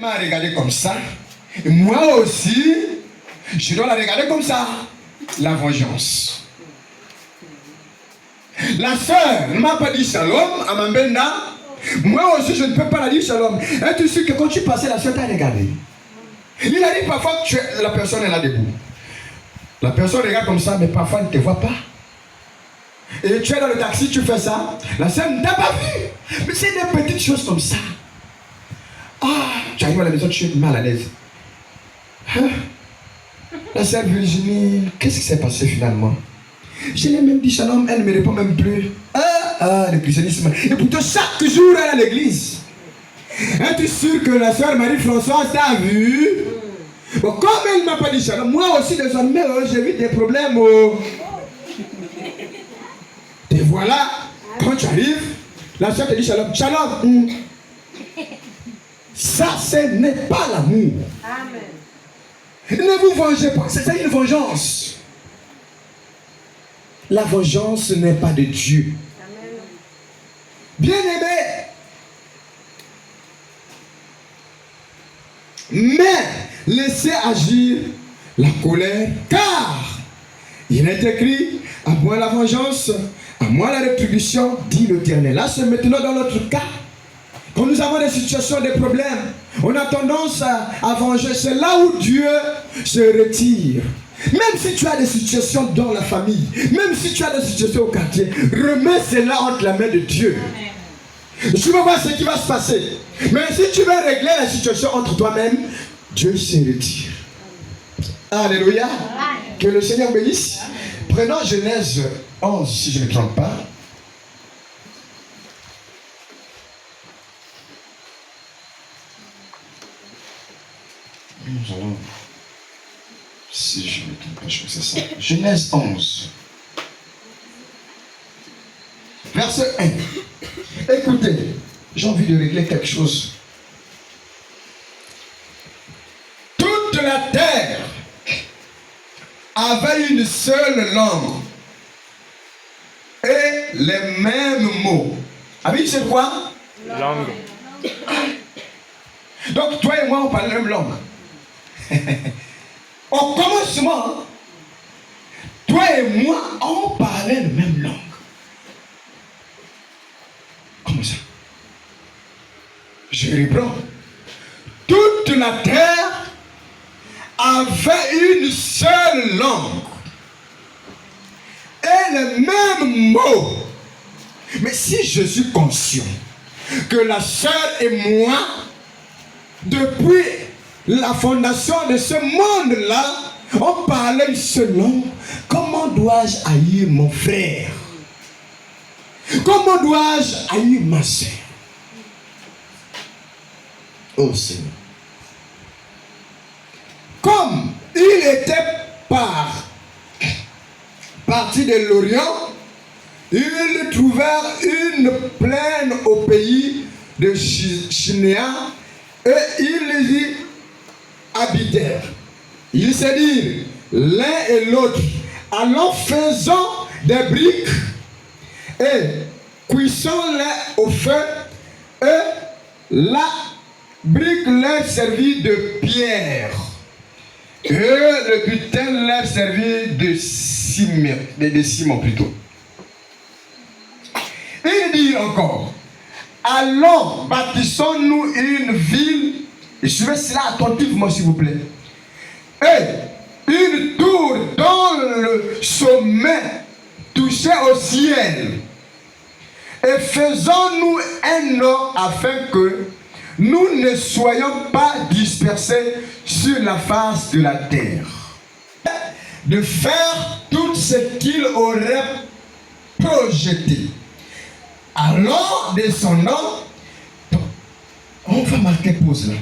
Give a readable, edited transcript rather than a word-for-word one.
m'a regardé comme ça. Et moi aussi, je dois la regarder comme ça. La vengeance. La sœur ne m'a pas dit shalom à Mambenda. Moi aussi, je ne peux pas la dire shalom. Es-tu sûr que quand tu passais, la sœur t'a regardé? Il arrive parfois que la personne est là debout. La personne regarde comme ça, mais parfois elle ne te voit pas. Et tu es dans le taxi, tu fais ça. La sœur ne t'a pas vu. Mais c'est des petites choses comme ça. Ah, tu arrives à la maison, tu es mal à l'aise. Hein? La sœur Virginie, qu'est-ce qui s'est passé finalement? Je l'ai même dit shalom, elle ne me répond même plus. Le christianisme. Et pourtant, chaque jour, elle est à l'église. Es-tu sûr que la sœur Marie-Françoise t'a vu? Bon, comme elle ne m'a pas dit shalom, moi aussi, désormais, j'ai vu des problèmes. Et voilà, quand tu arrives, la sœur te dit shalom. Shalom. Ça, ce n'est pas l'amour. Amen. Ne vous vengez pas, c'est une vengeance. La vengeance n'est pas de Dieu. Amen. Bien-aimé, mais laissez agir la colère, car il est écrit, à moi la vengeance, à moi la rétribution, dit l'Éternel. Là, c'est maintenant dans notre cas. Quand nous avons des situations, des problèmes, on a tendance à venger. C'est là où Dieu se retire. Même si tu as des situations dans la famille, même si tu as des situations au quartier, remets cela entre la main de Dieu. Tu vas voir ce qui va se passer. Mais si tu veux régler la situation entre toi-même, Dieu se retire. Alléluia. Que le Seigneur bénisse. Prenons Genèse 11, si je ne me trompe pas. Nous allons, si je ne me trompe pas, je crois que c'est ça. Genèse 11. Verset 1. Écoutez, j'ai envie de régler quelque chose. Toute la terre avait une seule langue et les mêmes mots. Amis, c'est quoi? Langue. Donc, toi et moi, on parle la même langue. Au commencement, toi et moi, on parlait la même langue. Comment ça? Je reprends. Toute la terre avait une seule langue et les mêmes mots. Mais si je suis conscient que la sœur et moi, depuis la fondation de ce monde-là, on parlait une seule langue, comment dois-je haïr mon frère? Comment dois-je haïr ma sœur? Oh Seigneur. Comme il était parti de l'Orient, ils trouvèrent une plaine au pays de Chinéa et ils y habitèrent. Ils se dirent l'un et l'autre, allons faisons des briques et cuisons-les au feu, et la brique leur servit de pierre et le butin leur servit de ciment plutôt. Il dit encore, allons, bâtissons-nous une ville, et suivez cela attentivement s'il vous plaît, et une tour dont le sommet touchait au ciel, et faisons-nous un nom afin que nous ne soyons pas dispersés sur la face de la terre. De faire tout ce qu'il aurait projeté. Alors, descendant, on va marquer pause là.